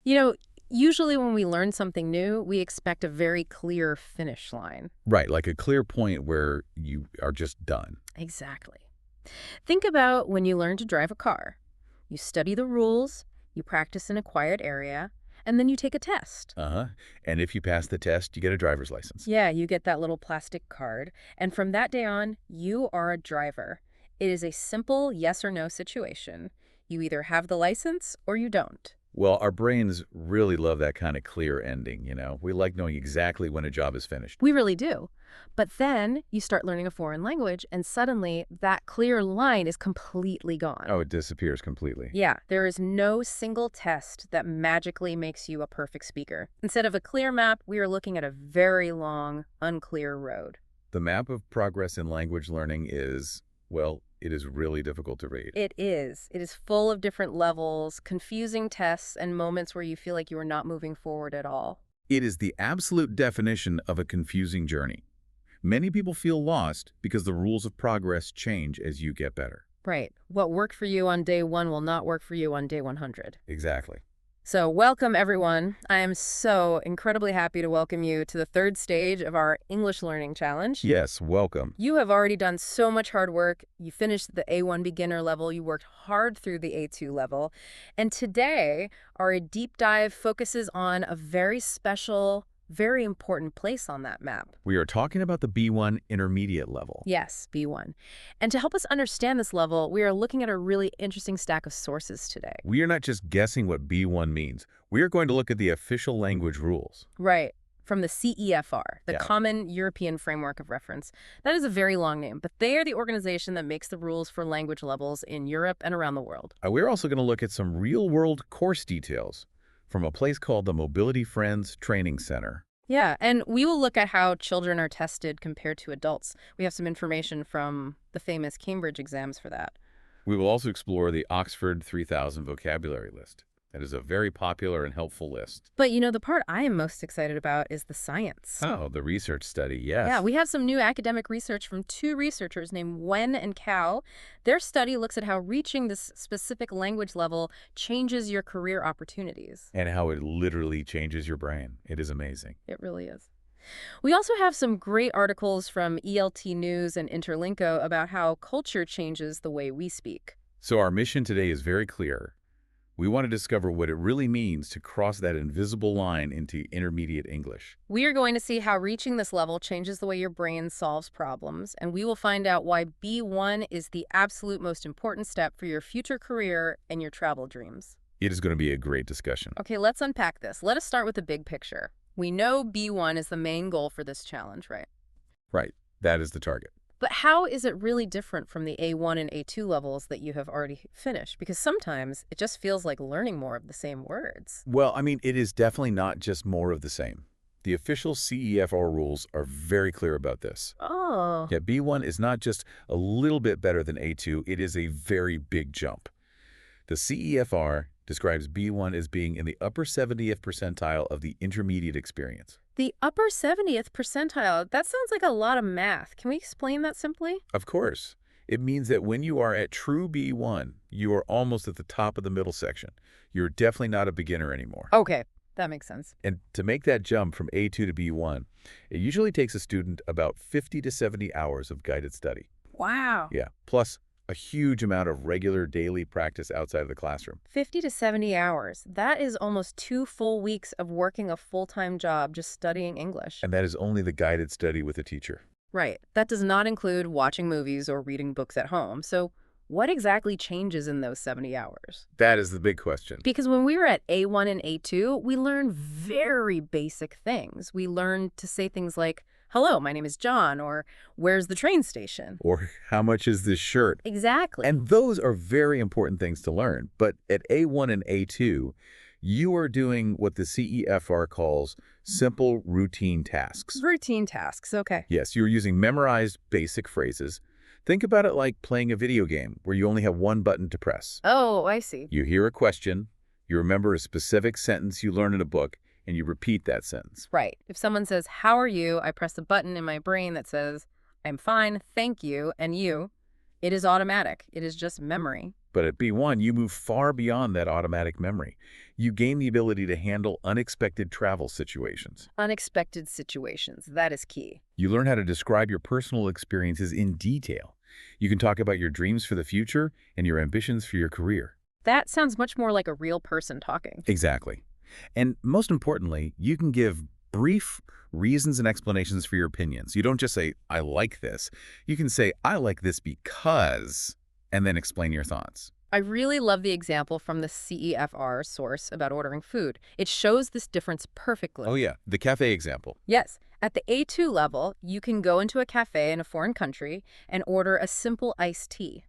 You know, usually when we learn something new, we expect a very clear finish line. Right, like a clear point where you are just done. Exactly. Think about when you learn to drive a car. You study the rules, you practice in a quiet area, and then you take a test. Uh-huh. And if you pass the test, you get a driver's license. Yeah, you get that little plastic card, and from that day on, you are a driver. It is a simple yes or no situation. You either have the license or you don't. Well, our brains really love that kind of clear ending, you know? We like knowing exactly when a job is finished. We really do. But then you start learning a foreign language, and suddenly that clear line is completely gone. Oh, it disappears completely. Yeah, there is no single test that magically makes you a perfect speaker. Instead of a clear map, we are looking at a very long, unclear road. The map of progress in language learning is, well, it is really difficult to read. It is. It is full of different levels, confusing tests, and moments where you feel like you are not moving forward at all. It is the absolute definition of a confusing journey. Many people feel lost because the rules of progress change as you get better. Right. What worked for you on day 1 will not work for you on day 100. Exactly. So welcome, everyone. I am so incredibly happy to welcome you to the third stage of our English Learning Challenge. Yes, welcome. You have already done so much hard work. You finished the A1 beginner level. You worked hard through the A2 level. And today, our deep dive focuses on a very special, very important place on that map. We are talking about the B1 intermediate level. Yes, B1. And to help us understand this level, we are looking at a really interesting stack of sources today. We are not just guessing what B1 means. We are going to look at the official language rules. Right. From the CEFR, the Yeah. Common European Framework of Reference. That is a very long name, but they are the organization that makes the rules for language levels in Europe and around the world. We're also going to look at some real-world course details from a place called the Mobility Friends Training Center. Yeah, and we will look at how children are tested compared to adults. We have some information from the famous Cambridge exams for that. We will also explore the Oxford 3000 vocabulary list. That is a very popular and helpful list. But you know, the part I am most excited about is the science. Oh, the research study, yes. Yeah, we have some new academic research from 2 researchers named Wen and Cao. Their study looks at how reaching this specific language level changes your career opportunities. And how it literally changes your brain. It is amazing. It really is. We also have some great articles from ELT News and Interlinko about how culture changes the way we speak. So our mission today is very clear. We want to discover what it really means to cross that invisible line into intermediate English. We are going to see how reaching this level changes the way your brain solves problems, and we will find out why B1 is the absolute most important step for your future career and your travel dreams. It is going to be a great discussion. Okay, let's unpack this. Let us start with the big picture. We know B1 is the main goal for this challenge, right? Right. That is the target. But how is it really different from the A1 and A2 levels that you have already finished? Because sometimes it just feels like learning more of the same words. Well, I mean, it is definitely not just more of the same. The official CEFR rules are very clear about this. Oh. Yeah, B1 is not just a little bit better than A2, it is a very big jump. The CEFR describes B1 as being in the upper 70th percentile of the intermediate experience. The upper 70th percentile, that sounds like a lot of math. Can we explain that simply? Of course. It means that when you are at true B1, you are almost at the top of the middle section. You're definitely not a beginner anymore. Okay, that makes sense. And to make that jump from A2 to B1, it usually takes a student about 50 to 70 hours of guided study. Wow. Yeah, plus a huge amount of regular daily practice outside of the classroom. 50 to 70 hours. That is almost 2 full weeks of working a full-time job just studying English. And that is only the guided study with a teacher. Right. That does not include watching movies or reading books at home. So what exactly changes in those 70 hours? That is the big question. Because when we were at A1 and A2, we learned very basic things. We learned to say things like, "Hello, my name is John," or "Where's the train station?" Or how much is this shirt? Exactly. And those are very important things to learn. But at A1 and A2, you are doing what the CEFR calls simple routine tasks. Routine tasks, okay. Yes, you're using memorized basic phrases. Think about it like playing a video game where you only have one button to press. Oh, I see. You hear a question, you remember a specific sentence you learned in a book, and you repeat that sentence. Right. If someone says, "How are you?" I press a button in my brain that says, "I'm fine, thank you," and you. It is automatic. It is just memory. But at B1, you move far beyond that automatic memory. You gain the ability to handle unexpected travel situations. Unexpected situations, that is key. You learn how to describe your personal experiences in detail. You can talk about your dreams for the future and your ambitions for your career. That sounds much more like a real person talking. Exactly. And most importantly, you can give brief reasons and explanations for your opinions. You don't just say, I like this. You can say, I like this because, and then explain your thoughts. I really love the example from the CEFR source about ordering food. It shows this difference perfectly. Oh yeah, the cafe example. Yes. At the A2 level, you can go into a cafe in a foreign country and order a simple iced tea.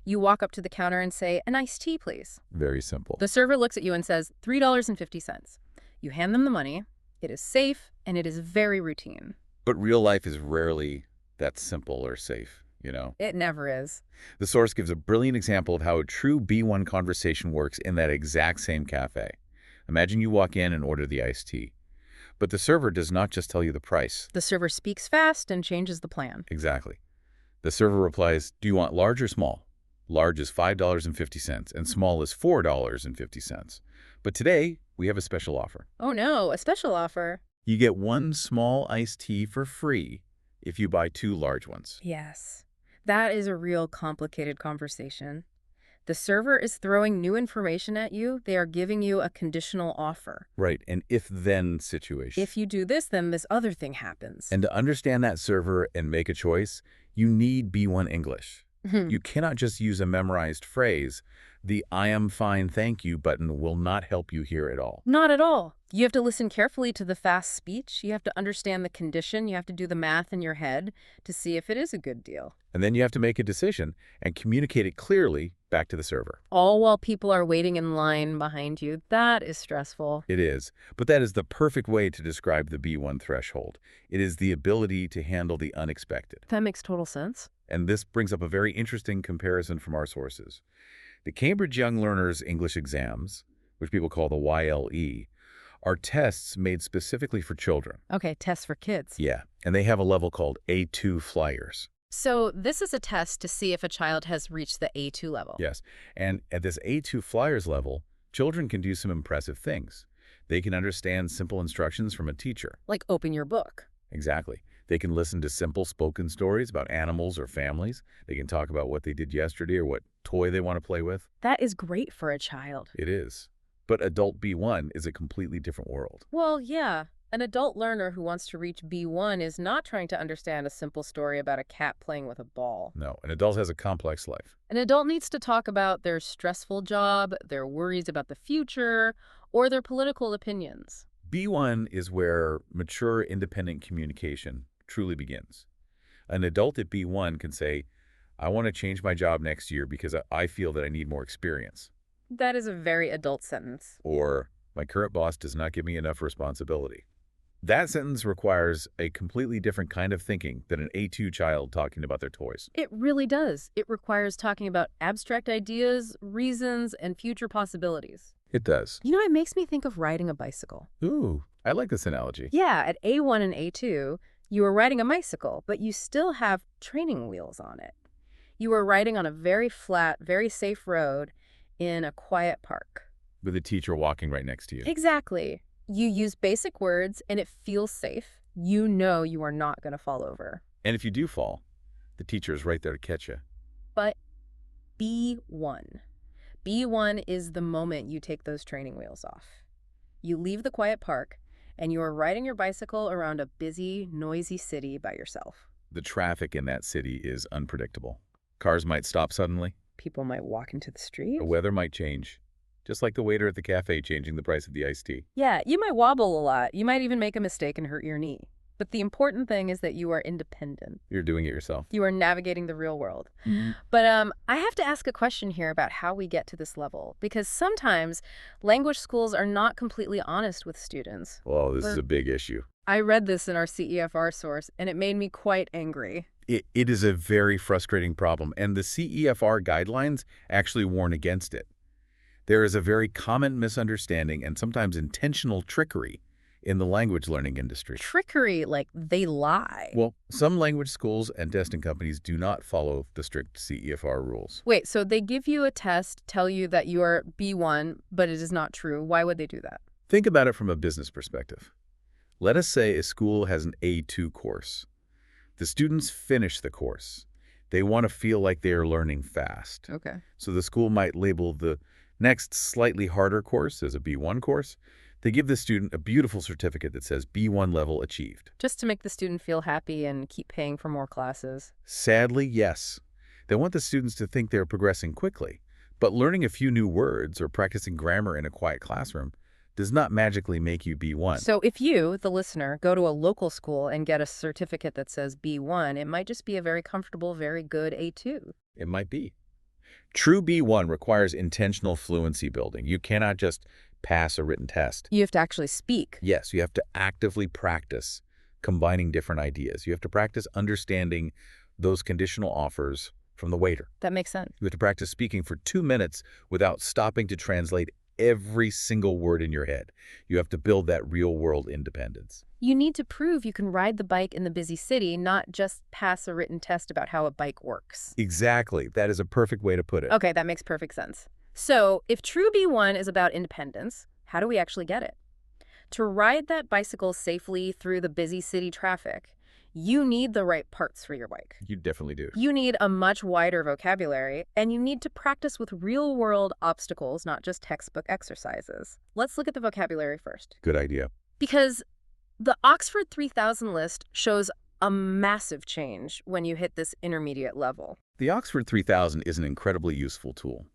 You walk up to the counter and say, an iced tea, please. Very simple. The server looks at you and says, $3.50. You hand them the money. It is safe, and it is very routine. But real life is rarely that simple or safe, you know? It never is. The source gives a brilliant example of how a true B1 conversation works in that exact same cafe. Imagine you walk in and order the iced tea. But the server does not just tell you the price. The server speaks fast and changes the plan. Exactly. The server replies, do you want large or small? Large is $5.50 and small is $4.50. But today, we have a special offer. Oh no, a special offer. You get one small iced tea for free if you buy two large ones. Yes. That is a real complicated conversation. The server is throwing new information at you. They are giving you a conditional offer. Right, an if-then situation. If you do this, then this other thing happens. And to understand that server and make a choice, you need B1 English. You cannot just use a memorized phrase. The I am fine, thank you button will not help you here at all. Not at all. You have to listen carefully to the fast speech. You have to understand the condition. You have to do the math in your head to see if it is a good deal. And then you have to make a decision and communicate it clearly back to the server. All while people are waiting in line behind you. That is stressful. It is, but that is the perfect way to describe the B1 threshold. It is the ability to handle the unexpected. That makes total sense. And this brings up a very interesting comparison from our sources. The Cambridge Young Learners English exams, which people call the YLE, are tests made specifically for children. Okay, tests for kids. Yeah, and they have a level called A2 flyers. So this is a test to see if a child has reached the A2 level. Yes, and at this A2 flyers level, children can do some impressive things. They can understand simple instructions from a teacher. Like open your book. Exactly. They can listen to simple spoken stories about animals or families. They can talk about what they did yesterday or what toy they want to play with. That is great for a child. It is. But adult B1 is a completely different world. Well, yeah. An adult learner who wants to reach B1 is not trying to understand a simple story about a cat playing with a ball. No, an adult has a complex life. An adult needs to talk about their stressful job, their worries about the future, or their political opinions. B1 is where mature, independent communication truly begins. An adult at B1 can say, I want to change my job next year because I feel that I need more experience. That is a very adult sentence. Or, my current boss does not give me enough responsibility. That sentence requires a completely different kind of thinking than an A2 child talking about their toys. It really does. It requires talking about abstract ideas, reasons, and future possibilities. It does. You know, it makes me think of riding a bicycle. Ooh, I like this analogy. Yeah, at A1 and A2, you are riding a bicycle, but you still have training wheels on it. You are riding on a very flat, very safe road in a quiet park. With a teacher walking right next to you. Exactly. You use basic words and it feels safe. You know you are not going to fall over. And if you do fall, the teacher is right there to catch you. But B1. B1 is the moment you take those training wheels off. You leave the quiet park and you are riding your bicycle around a busy, noisy city by yourself. The traffic in that city is unpredictable. Cars might stop suddenly. People might walk into the street. The weather might change. Just like the waiter at the cafe changing the price of the iced tea. Yeah, you might wobble a lot. You might even make a mistake and hurt your knee. But the important thing is that you are independent. You're doing it yourself. You are navigating the real world. Mm-hmm. But I have to ask a question here about how we get to this level. Because sometimes language schools are not completely honest with students. Well, this is a big issue. I read this in our CEFR source, and it made me quite angry. It is a very frustrating problem, and the CEFR guidelines actually warn against it. There is a very common misunderstanding and sometimes intentional trickery in the language learning industry. Trickery, like they lie. Well, some language schools and testing companies do not follow the strict CEFR rules. Wait, so they give you a test, tell you that you are B1, but it is not true. Why would they do that? Think about it from a business perspective. Let us say a school has an A2 course. The students finish the course. They want to feel like they are learning fast. Okay. So the school might label the next slightly harder course as a B1 course. They give the student a beautiful certificate that says B1 level achieved. Just to make the student feel happy and keep paying for more classes. Sadly, yes. They want the students to think they're progressing quickly. But learning a few new words or practicing grammar in a quiet classroom does not magically make you B1. So if you, the listener, go to a local school and get a certificate that says B1, it might just be a very comfortable, very good A2. It might be. True B1 requires intentional fluency building. You cannot just pass a written test. You have to actually speak. Yes, you have to actively practice combining different ideas. You have to practice understanding those conditional offers from the waiter. That makes sense. You have to practice speaking for 2 minutes without stopping to translate every single word in your head. You have to build that real-world independence. You need to prove you can ride the bike in the busy city, not just pass a written test about how a bike works. Exactly. That is a perfect way to put it. Okay, that makes perfect sense. So, if true B1 is about independence, how do we actually get it? To ride that bicycle safely through the busy city traffic, you need the right parts for your bike. You definitely do. You need a much wider vocabulary, and you need to practice with real-world obstacles, not just textbook exercises. Let's look at the vocabulary first. Good idea. Because the Oxford 3000 list shows a massive change when you hit this intermediate level. The Oxford 3000 is an incredibly useful tool.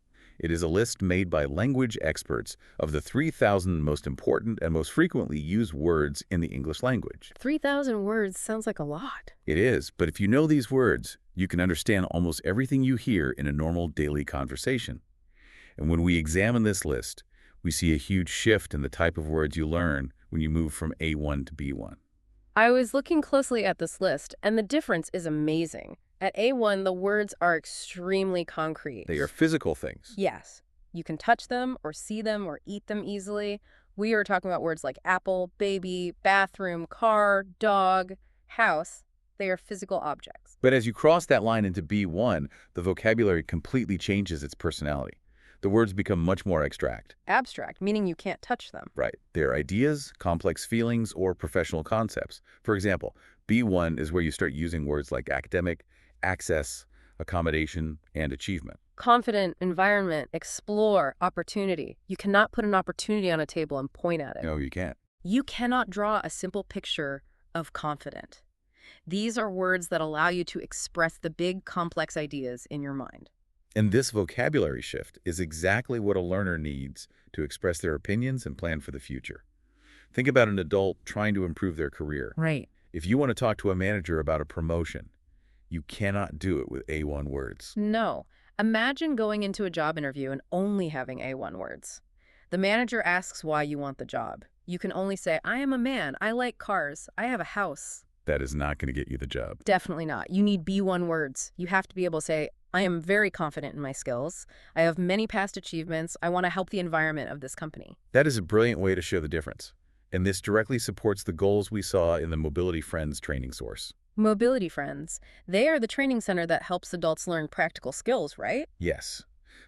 It is a list made by language experts of the 3,000 most important and most frequently used words in the English language. 3,000 words sounds like a lot. It is, but if you know these words, you can understand almost everything you hear in a normal daily conversation. And when we examine this list, we see a huge shift in the type of words you learn when you move from A1 to B1. I was looking closely at this list, and the difference is amazing. At A1, the words are extremely concrete. They are physical things. Yes. You can touch them or see them or eat them easily. We are talking about words like apple, baby, bathroom, car, dog, house. They are physical objects. But as you cross that line into B1, the vocabulary completely changes its personality. The words become much more abstract. Abstract, meaning you can't touch them. Right. They're ideas, complex feelings, or professional concepts. For example, B1 is where you start using words like academic, access, accommodation, and achievement. Confident, environment, explore, opportunity. You cannot put an opportunity on a table and point at it. No, you can't. You cannot draw a simple picture of confident. These are words that allow you to express the big, complex ideas in your mind. And this vocabulary shift is exactly what a learner needs to express their opinions and plan for the future. Think about an adult trying to improve their career. Right. If you want to talk to a manager about a promotion, you cannot do it with A1 words. No. Imagine going into a job interview and only having A1 words. The manager asks why you want the job. You can only say, I am a man, I like cars, I have a house. That is not going to get you the job. Definitely not. You need B1 words. You have to be able to say, I am very confident in my skills. I have many past achievements. I want to help the environment of this company. That is a brilliant way to show the difference. And this directly supports the goals we saw in the Mobility Friends training source. Mobility Friends. They are the training center that helps adults learn practical skills, right? Yes.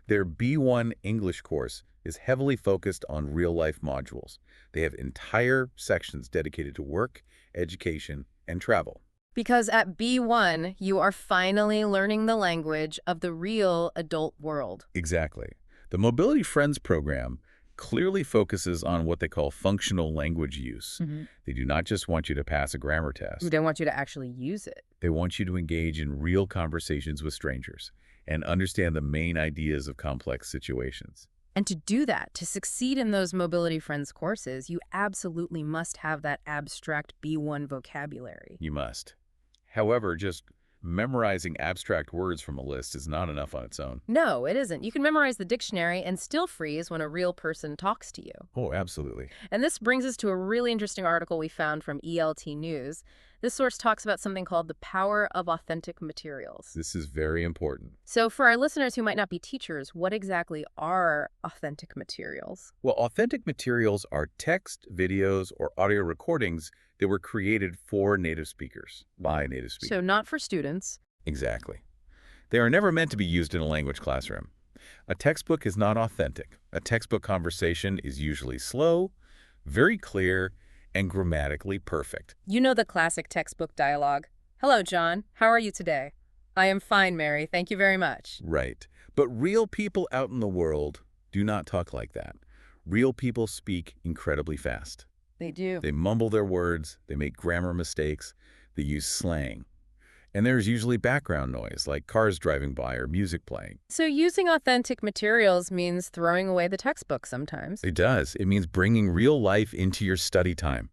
Their B1 English course is heavily focused on real-life modules. They have entire sections dedicated to work, education, and travel. Because at B1, you are finally learning the language of the real adult world. Exactly. The Mobility Friends program clearly focuses on what they call functional language use. They do not just want you to pass a grammar test. They want you to actually use it. They want you to engage in real conversations with strangers and understand the main ideas of complex situations. And to do that, to succeed in those Mobility Friends courses, you absolutely must have that abstract B1 vocabulary. You must. However, just memorizing abstract words from a list is not enough on its own. No, it isn't. You can memorize the dictionary and still freeze when a real person talks to you. Oh, absolutely. And this brings us to a really interesting article we found from ELT News. This source talks about something called the power of authentic materials. This is very important. So for our listeners who might not be teachers, what exactly are authentic materials? Well, authentic materials are text, videos, or audio recordings that were created for native speakers, by native speakers. So not for students. Exactly. They are never meant to be used in a language classroom. A textbook is not authentic. A textbook conversation is usually slow, very clear, and grammatically perfect. You know the classic textbook dialogue. Hello, John. How are you today? I am fine, Mary. Thank you very much. Right. But real people out in the world do not talk like that. Real people speak incredibly fast. They do. They mumble their words, they make grammar mistakes, they use slang. And there's usually background noise, like cars driving by or music playing. So using authentic materials means throwing away the textbook sometimes. It does. It means bringing real life into your study time.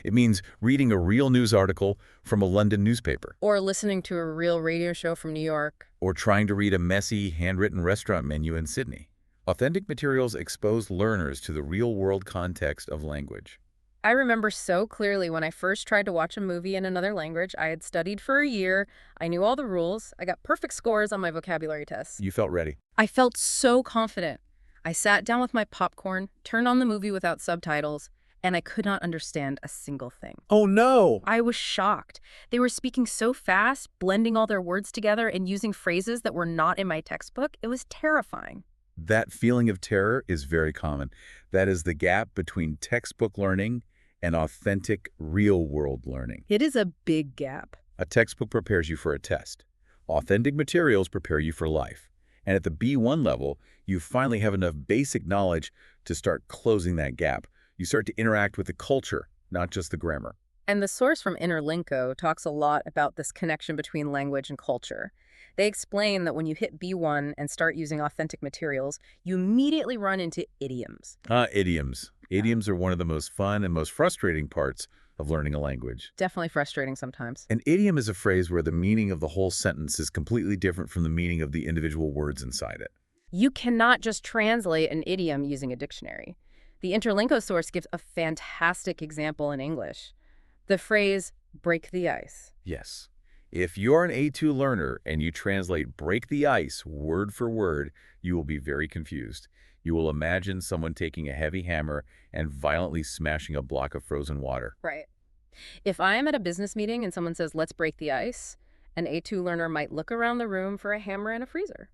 It means reading a real news article from a London newspaper. Or listening to a real radio show from New York. Or trying to read a messy, handwritten restaurant menu in Sydney. Authentic materials expose learners to the real-world context of language. I remember so clearly when I first tried to watch a movie in another language. I had studied for a year. I knew all the rules. I got perfect scores on my vocabulary tests. You felt ready. I felt so confident. I sat down with my popcorn, turned on the movie without subtitles, and I could not understand a single thing. Oh, no! I was shocked. They were speaking so fast, blending all their words together and using phrases that were not in my textbook. It was terrifying. That feeling of terror is very common. That is the gap between textbook learning and authentic, real-world learning. It is a big gap. A textbook prepares you for a test. Authentic materials prepare you for life. And at the B1 level, you finally have enough basic knowledge to start closing that gap. You start to interact with the culture, not just the grammar. And the source from Interlinko talks a lot about this connection between language and culture. They explain that when you hit B1 and start using authentic materials, you immediately run into idioms. Idioms. Idioms are one of the most fun and most frustrating parts of learning a language. Definitely frustrating sometimes. An idiom is a phrase where the meaning of the whole sentence is completely different from the meaning of the individual words inside it. You cannot just translate an idiom using a dictionary. The Interlinko source gives a fantastic example in English. The phrase, break the ice. Yes. If you're an A2 learner and you translate break the ice word for word, you will be very confused. You will imagine someone taking a heavy hammer and violently smashing a block of frozen water. Right. If I am at a business meeting and someone says, let's break the ice, an A2 learner might look around the room for a hammer and a freezer.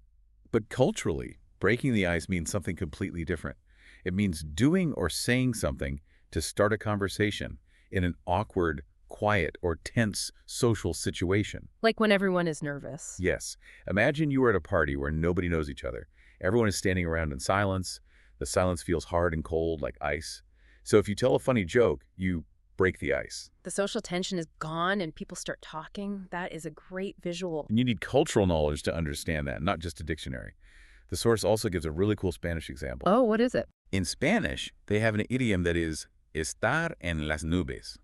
But culturally, breaking the ice means something completely different. It means doing or saying something to start a conversation in an awkward, quiet, or tense social situation. Like when everyone is nervous. Yes. Imagine you are at a party where nobody knows each other. Everyone is standing around in silence. The silence feels hard and cold like ice. So if you tell a funny joke, you break the ice. The social tension is gone and people start talking. That is a great visual. And you need cultural knowledge to understand that, not just a dictionary. The source also gives a really cool Spanish example. Oh, what is it? In Spanish, they have an idiom that is estar en las nubes.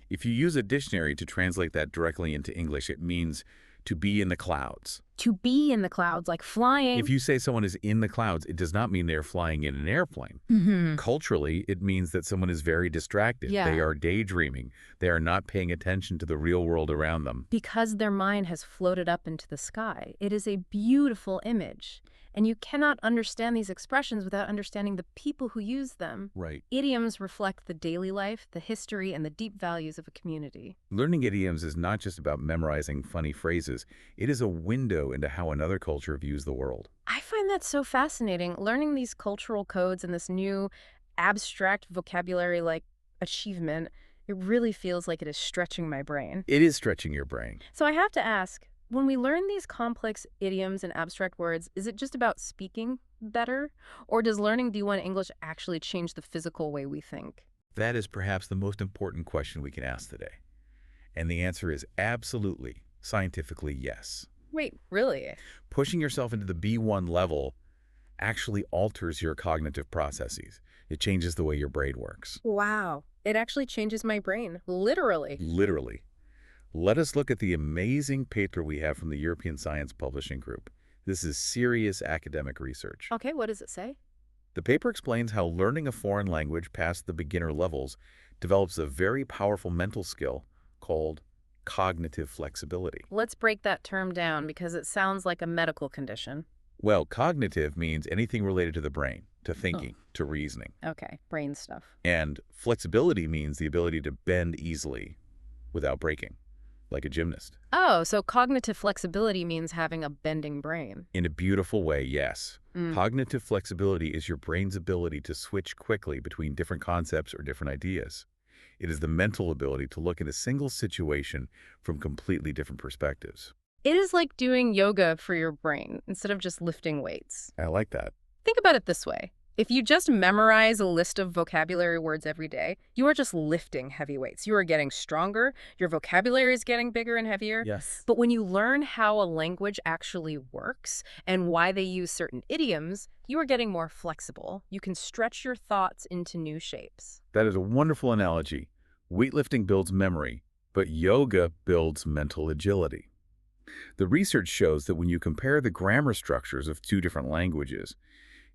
If you use a dictionary to translate that directly into English, it means to be in the clouds. To be in the clouds, like flying. If you say someone is in the clouds, it does not mean they're flying in an airplane. Culturally, it means that someone is very distracted. Yeah. They are daydreaming. They are not paying attention to the real world around them. Because their mind has floated up into the sky. It is a beautiful image. And you cannot understand these expressions without understanding the people who use them. Right. Idioms reflect the daily life, the history, and the deep values of a community. Learning idioms is not just about memorizing funny phrases. It is a window into how another culture views the world. I find that so fascinating, learning these cultural codes and this new abstract vocabulary like achievement. It really feels like it is stretching my brain. It is stretching your brain. So I have to ask, when we learn these complex idioms and abstract words, is it just about speaking better? Or does learning D1 English actually change the physical way we think? That is perhaps the most important question we can ask today. And the answer is absolutely, scientifically, yes. Wait, really? Pushing yourself into the B1 level actually alters your cognitive processes. It changes the way your brain works. Wow. It actually changes my brain, literally. Literally. Let us look at the amazing paper we have from the European Science Publishing Group. This is serious academic research. Okay, what does it say? The paper explains how learning a foreign language past the beginner levels develops a very powerful mental skill called cognitive flexibility. Let's break that term down because it sounds like a medical condition. Well, cognitive means anything related to the brain, to Oh, thinking, to reasoning. okay, brain stuff. And flexibility means the ability to bend easily without breaking, like a gymnast. Oh, so cognitive flexibility means having a bending brain. In a beautiful way, yes. Mm. Cognitive flexibility is your brain's ability to switch quickly between different concepts or different ideas. It is the mental ability to look at a single situation from completely different perspectives. It is like doing yoga for your brain instead of just lifting weights. I like that. Think about it this way. If you just memorize a list of vocabulary words every day, you are just lifting heavy weights. You are getting stronger, your vocabulary is getting bigger and heavier. Yes. But when you learn how a language actually works and why they use certain idioms, you are getting more flexible. You can stretch your thoughts into new shapes. That is a wonderful analogy. Weightlifting builds memory, but yoga builds mental agility. The research shows that when you compare the grammar structures of two different languages,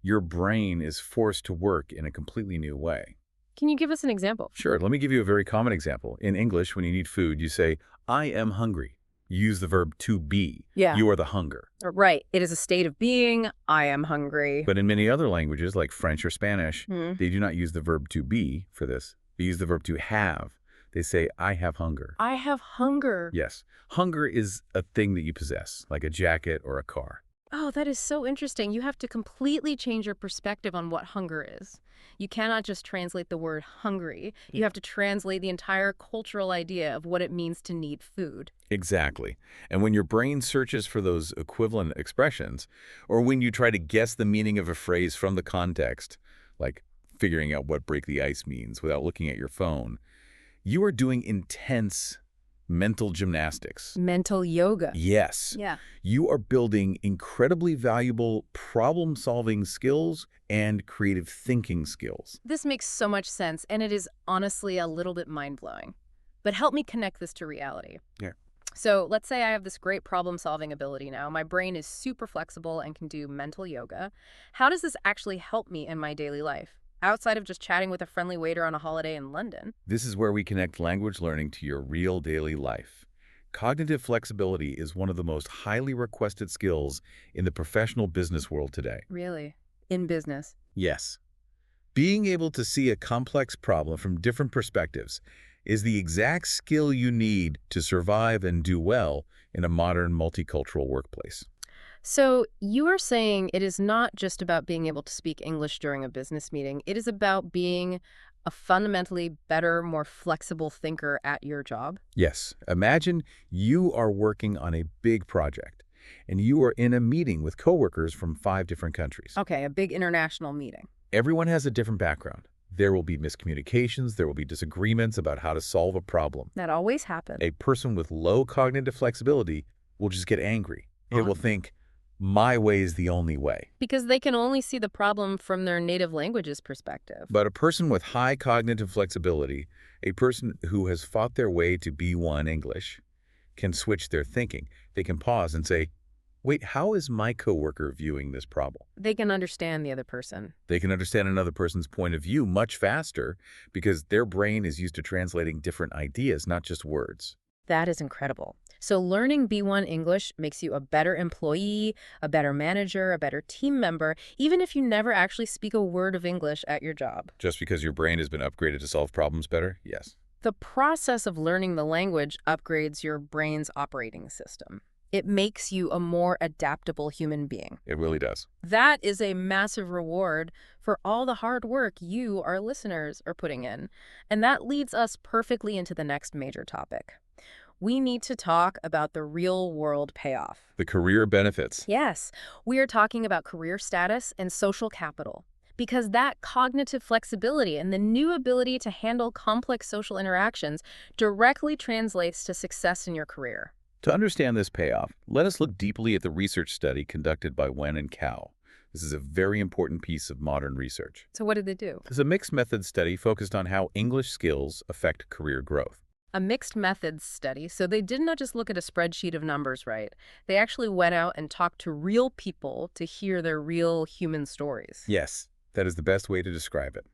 your brain is forced to work in a completely new way. Can you give us an example? Sure, let me give you a very common example. In English, when you need food, you say, I am hungry. You use the verb to be. Yeah. You are the hunger. Right. It is a state of being. I am hungry. But in many other languages, like French or Spanish, Hmm. they do not use the verb to be for this. They use the verb to have. They say, I have hunger. I have hunger. Yes, hunger is a thing that you possess, like a jacket or a car. Oh, that is so interesting. You have to completely change your perspective on what hunger is. You cannot just translate the word hungry. You have to translate the entire cultural idea of what it means to need food. Exactly. And when your brain searches for those equivalent expressions, or when you try to guess the meaning of a phrase from the context, like figuring out what break the ice means without looking at your phone, you are doing intense mental gymnastics. Mental yoga. Yes. Yeah. You are building incredibly valuable problem-solving skills and creative thinking skills. This makes so much sense, and it is honestly a little bit mind-blowing. But help me connect this to reality. Yeah. So let's say I have this great problem-solving ability now. My brain is super flexible and can do mental yoga. How does this actually help me in my daily life, outside of just chatting with a friendly waiter on a holiday in London? This is where we connect language learning to your real daily life. Cognitive flexibility is one of the most highly requested skills in the professional business world today. Really? In business? Yes. Being able to see a complex problem from different perspectives is the exact skill you need to survive and do well in a modern multicultural workplace. So you are saying it is not just about being able to speak English during a business meeting. It is about being a fundamentally better, more flexible thinker at your job? Yes. Imagine you are working on a big project and you are in a meeting with coworkers from 5 different countries. Okay, a big international meeting. Everyone has a different background. There will be miscommunications, there will be disagreements about how to solve a problem. That always happens. A person with low cognitive flexibility will just get angry. It will think, my way is the only way. Because they can only see the problem from their native language's perspective. But a person with high cognitive flexibility, a person who has fought their way to B1 English, can switch their thinking. They can pause and say, wait, how is my coworker viewing this problem? They can understand the other person. They can understand another person's point of view much faster because their brain is used to translating different ideas, not just words. That is incredible. So learning B1 English makes you a better employee, a better manager, a better team member, even if you never actually speak a word of English at your job. Just because your brain has been upgraded to solve problems better? Yes. The process of learning the language upgrades your brain's operating system. It makes you a more adaptable human being. It really does. That is a massive reward for all the hard work you, our listeners, are putting in. And that leads us perfectly into the next major topic. We need to talk about the real-world payoff. The career benefits. Yes, we are talking about career status and social capital. Because that cognitive flexibility and the new ability to handle complex social interactions directly translates to success in your career. To understand this payoff, let us look deeply at the research study conducted by Wen and Cao. This is a very important piece of modern research. So what did they do? This is a mixed methods study focused on how English skills affect career growth. A mixed methods study, so they did not just look at a spreadsheet of numbers, right? They actually went out and talked to real people to hear their real human stories. Yes, that is the best way to describe it.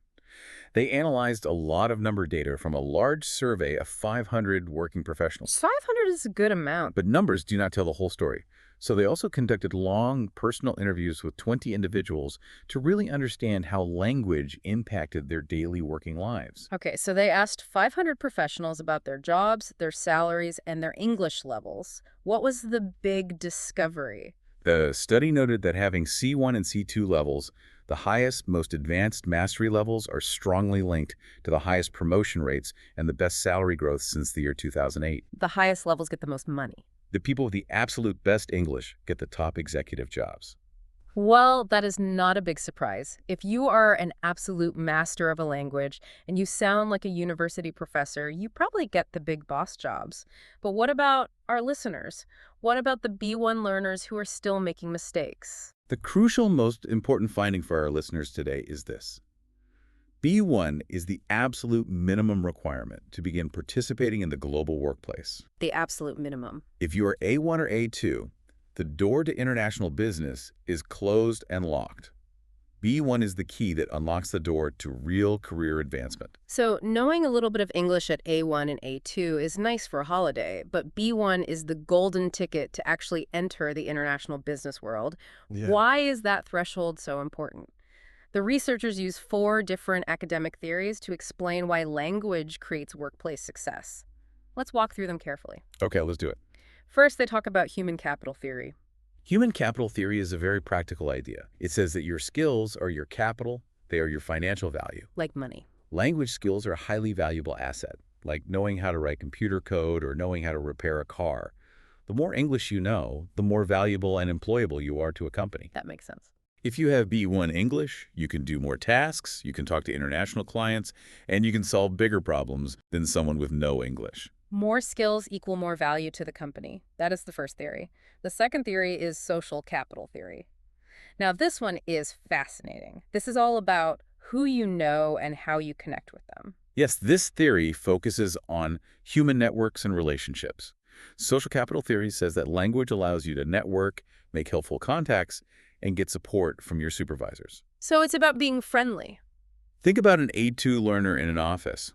They analyzed a lot of number data from a large survey of 500 working professionals. 500 is a good amount. But numbers do not tell the whole story. So they also conducted long personal interviews with 20 individuals to really understand how language impacted their daily working lives. Okay, so they asked 500 professionals about their jobs, their salaries, and their English levels. What was the big discovery? The study noted that having C1 and C2 levels, the highest, most advanced mastery levels, are strongly linked to the highest promotion rates and the best salary growth since the year 2008. The highest levels get the most money. The people with the absolute best English get the top executive jobs. Well, that is not a big surprise. If you are an absolute master of a language and you sound like a university professor, you probably get the big boss jobs. But what about our listeners? What about the B1 learners who are still making mistakes? The crucial, most important finding for our listeners today is this. B1 is the absolute minimum requirement to begin participating in the global workplace. The absolute minimum. If you are A1 or A2, the door to international business is closed and locked. B1 is the key that unlocks the door to real career advancement. So knowing a little bit of English at A1 and A2 is nice for a holiday, but B1 is the golden ticket to actually enter the international business world. Yeah. Why is that threshold so important? The researchers use 4 different academic theories to explain why language creates workplace success. Let's walk through them carefully. Okay, let's do it. First, they talk about human capital theory. Human capital theory is a very practical idea. It says that your skills are your capital, they are your financial value. Like money. Language skills are a highly valuable asset, like knowing how to write computer code or knowing how to repair a car. The more English you know, the more valuable and employable you are to a company. That makes sense. If you have B1 English, you can do more tasks, you can talk to international clients, and you can solve bigger problems than someone with no English. More skills equal more value to the company. That is the first theory. The second theory is social capital theory. Now, this one is fascinating. This is all about who you know and how you connect with them. Yes, this theory focuses on human networks and relationships. Social capital theory says that language allows you to network, make helpful contacts, and get support from your supervisors. So it's about being friendly. Think about an A2 learner in an office.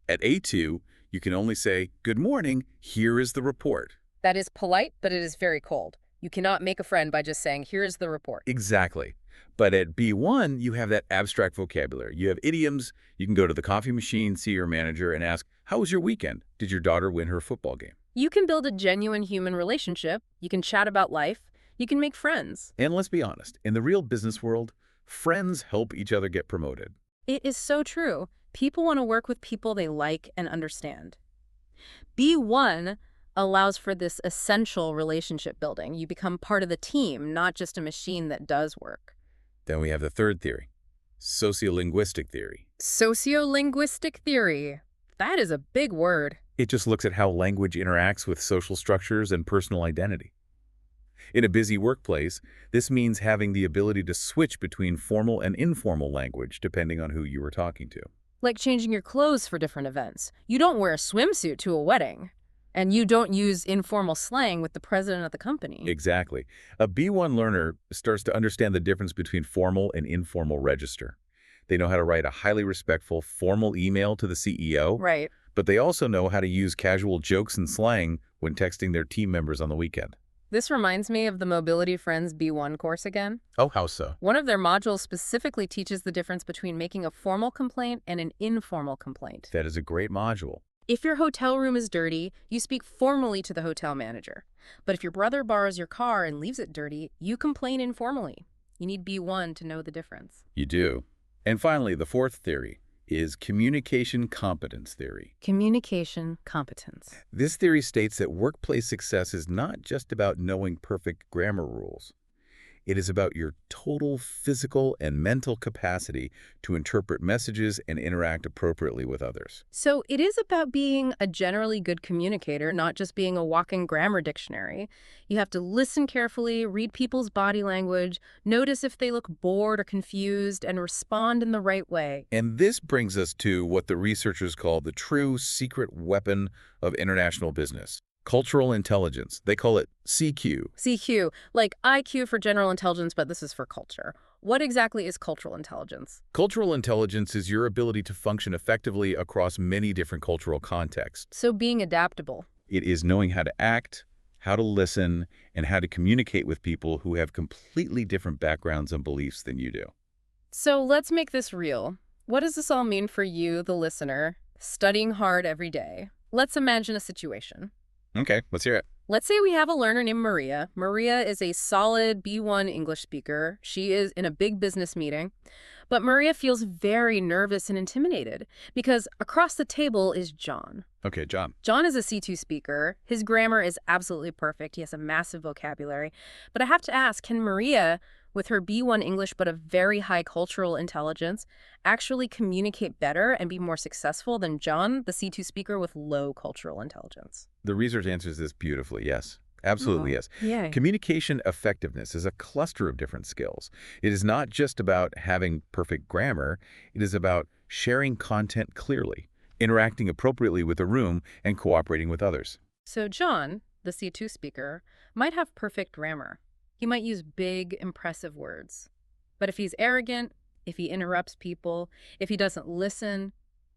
At A2, you can only say, "Good morning, here is the report." That is polite, but it is very cold. You cannot make a friend by just saying, "Here's the report." Exactly. But at B1, you have that abstract vocabulary. You have idioms. You can go to the coffee machine, see your manager, and ask, "How was your weekend? Did your daughter win her football game?" You can build a genuine human relationship. You can chat about life. You can make friends. And let's be honest, in the real business world, friends help each other get promoted. It is so true. People want to work with people they like and understand. B1 allows for this essential relationship building. You become part of the team, not just a machine that does work. Then we have the third theory, sociolinguistic theory. Sociolinguistic theory. That is a big word. It just looks at how language interacts with social structures and personal identity. In a busy workplace, this means having the ability to switch between formal and informal language depending on who you are talking to. Like changing your clothes for different events. You don't wear a swimsuit to a wedding. And you don't use informal slang with the president of the company. Exactly. A B1 learner starts to understand the difference between formal and informal register. They know how to write a highly respectful, formal email to the CEO. Right. But they also know how to use casual jokes and slang when texting their team members on the weekend. This reminds me of the Mobility Friends B1 course again. Oh, how so? One of their modules specifically teaches the difference between making a formal complaint and an informal complaint. That is a great module. If your hotel room is dirty, you speak formally to the hotel manager. But if your brother borrows your car and leaves it dirty, you complain informally. You need B1 to know the difference. You do. And finally, the fourth theory is communication competence theory. Communication competence. This theory states that workplace success is not just about knowing perfect grammar rules. It is about your total physical and mental capacity to interpret messages and interact appropriately with others. So it is about being a generally good communicator, not just being a walking grammar dictionary. You have to listen carefully, read people's body language, notice if they look bored or confused, and respond in the right way. And this brings us to what the researchers call the true secret weapon of international business. Cultural intelligence. They call it CQ. CQ, like IQ for general intelligence, but this is for culture. What exactly is cultural intelligence? Cultural intelligence is your ability to function effectively across many different cultural contexts. So being adaptable. It is knowing how to act, how to listen, and how to communicate with people who have completely different backgrounds and beliefs than you do. So let's make this real. What does this all mean for you, the listener, studying hard every day? Let's imagine a situation. Okay, let's hear it. Let's say we have a learner named Maria. Maria is a solid B1 English speaker. She is in a big business meeting. But Maria feels very nervous and intimidated because across the table is John. Okay, John. John is a C2 speaker. His grammar is absolutely perfect. He has a massive vocabulary. But I have to ask, can Maria, with her B1 English but a very high cultural intelligence, actually communicate better and be more successful than John, the C2 speaker with low cultural intelligence? The research answers this beautifully, yes. Absolutely, yes. Yay. Communication effectiveness is a cluster of different skills. It is not just about having perfect grammar. It is about sharing content clearly, interacting appropriately with the room, and cooperating with others. So John, the C2 speaker, might have perfect grammar. He might use big, impressive words. But if he's arrogant, if he interrupts people, if he doesn't listen,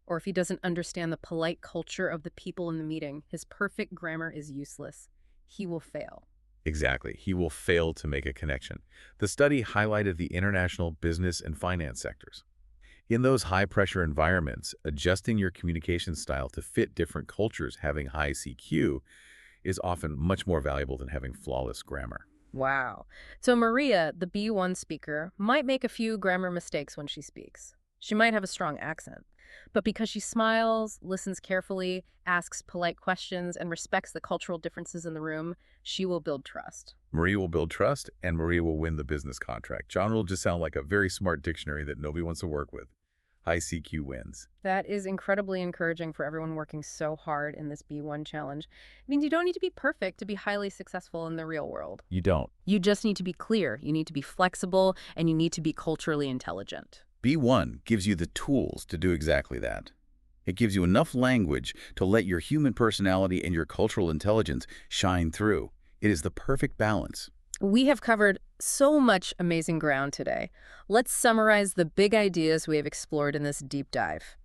or if he doesn't understand the polite culture of the people in the meeting, his perfect grammar is useless. He will fail. Exactly. He will fail to make a connection. The study highlighted the international business and finance sectors. In those high-pressure environments, adjusting your communication style to fit different cultures having high CQ is often much more valuable than having flawless grammar. Wow. So Maria, the B1 speaker, might make a few grammar mistakes when she speaks. She might have a strong accent. But because she smiles, listens carefully, asks polite questions, and respects the cultural differences in the room, she will build trust. Maria will build trust, and Maria will win the business contract. John will just sound like a very smart dictionary that nobody wants to work with. High CQ wins. That is incredibly encouraging for everyone working so hard in this B1 challenge. It means you don't need to be perfect to be highly successful in the real world. You don't. You just need to be clear, you need to be flexible, and you need to be culturally intelligent. B1 gives you the tools to do exactly that. It gives you enough language to let your human personality and your cultural intelligence shine through. It is the perfect balance. We have covered so much amazing ground today. Let's summarize the big ideas we have explored in this deep dive.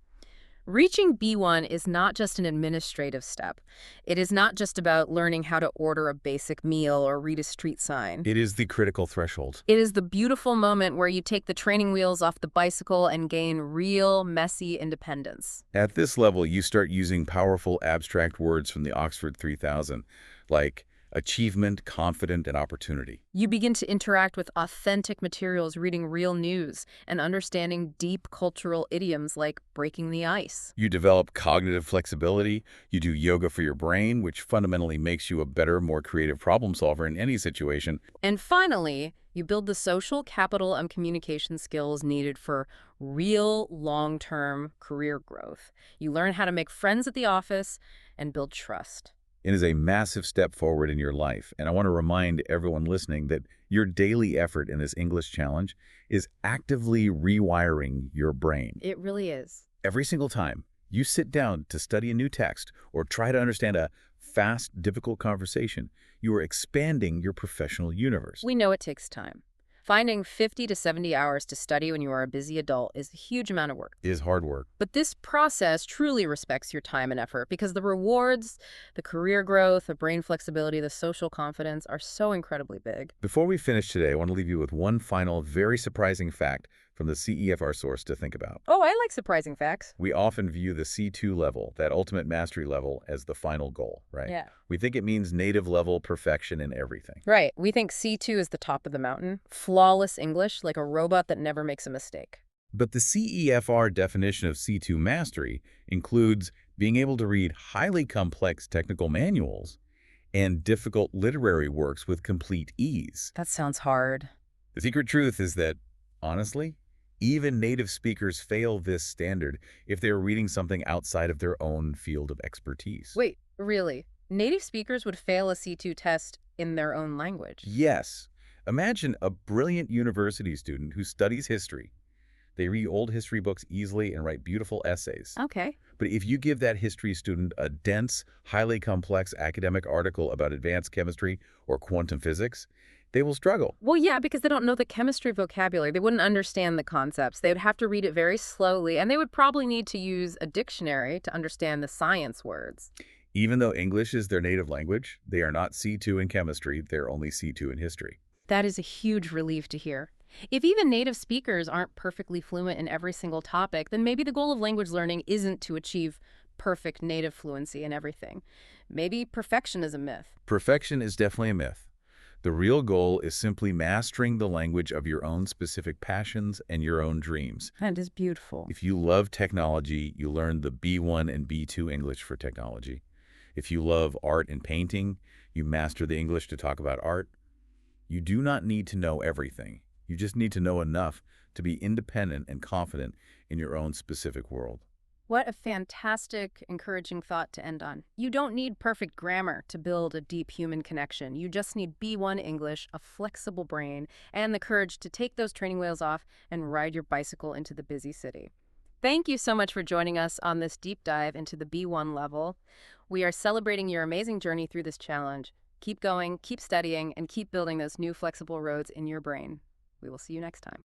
Reaching B1 is not just an administrative step. It is not just about learning how to order a basic meal or read a street sign. It is the critical threshold. It is the beautiful moment where you take the training wheels off the bicycle and gain real, messy independence. At this level, you start using powerful abstract words from the Oxford 3000, like achievement, confident, and opportunity. You begin to interact with authentic materials, reading real news, and understanding deep cultural idioms like breaking the ice. You develop cognitive flexibility. You do yoga for your brain, which fundamentally makes you a better, more creative problem solver in any situation. And finally, you build the social capital and communication skills needed for real long-term career growth. You learn how to make friends at the office and build trust. It is a massive step forward in your life, and I want to remind everyone listening that your daily effort in this English challenge is actively rewiring your brain. It really is. Every single time you sit down to study a new text or try to understand a fast, difficult conversation, you are expanding your professional universe. We know it takes time. Finding 50 to 70 hours to study when you are a busy adult is a huge amount of work. It is hard work. But this process truly respects your time and effort because the rewards, the career growth, the brain flexibility, the social confidence are so incredibly big. Before we finish today, I want to leave you with one final, very surprising fact from the CEFR source to think about. Oh, I like surprising facts. We often view the C2 level, that ultimate mastery level, as the final goal, right? Yeah. We think it means native level perfection in everything. Right. We think C2 is the top of the mountain. Flawless English, like a robot that never makes a mistake. But the CEFR definition of C2 mastery includes being able to read highly complex technical manuals and difficult literary works with complete ease. That sounds hard. The secret truth is that, honestly, even native speakers fail this standard if they're reading something outside of their own field of expertise. Wait, really? Native speakers would fail a C2 test in their own language? Yes. Imagine a brilliant university student who studies history. They read old history books easily and write beautiful essays. Okay. But if you give that history student a dense, highly complex academic article about advanced chemistry or quantum physics, they will struggle. Well, yeah, because they don't know the chemistry vocabulary. They wouldn't understand the concepts. They would have to read it very slowly, and they would probably need to use a dictionary to understand the science words. Even though English is their native language, they are not C2 in chemistry, they're only C2 in history. That is a huge relief to hear. If even native speakers aren't perfectly fluent in every single topic, then maybe the goal of language learning isn't to achieve perfect native fluency in everything. Maybe perfection is a myth. Perfection is definitely a myth. The real goal is simply mastering the language of your own specific passions and your own dreams. That is beautiful. If you love technology, you learn the B1 and B2 English for technology. If you love art and painting, you master the English to talk about art. You do not need to know everything. You just need to know enough to be independent and confident in your own specific world. What a fantastic, encouraging thought to end on. You don't need perfect grammar to build a deep human connection. You just need B1 English, a flexible brain, and the courage to take those training wheels off and ride your bicycle into the busy city. Thank you so much for joining us on this deep dive into the B1 level. We are celebrating your amazing journey through this challenge. Keep going, keep studying, and keep building those new flexible roads in your brain. We will see you next time.